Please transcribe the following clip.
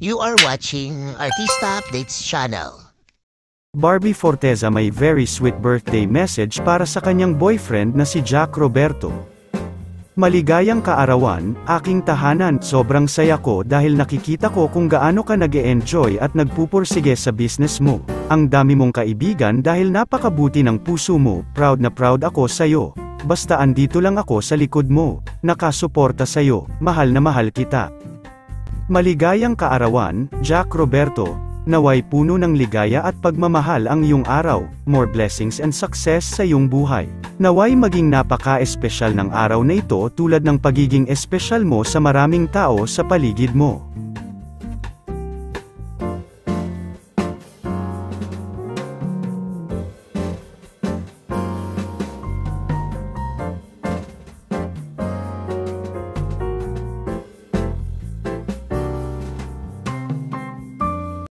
You are watching Artista Updates channel. Barbie Forteza may very sweet birthday message para sa kanyang boyfriend na si Jack Roberto. Maligayang kaarawan, aking tahanan, sobrang saya ko dahil nakikita ko kung gaano ka nag-e-enjoy at nagpupursige sa business mo. Ang dami mong kaibigan dahil napakabuti ng puso mo, proud na proud ako sa'yo. Basta andito lang ako sa likod mo, nakasuporta sa'yo, mahal na mahal kita. Maligayang kaarawan, Jack Roberto. Naway puno ng ligaya at pagmamahal ang iyong araw, more blessings and success sa iyong buhay. Naway maging napaka-espesyal ng araw na ito tulad ng pagiging espesyal mo sa maraming tao sa paligid mo.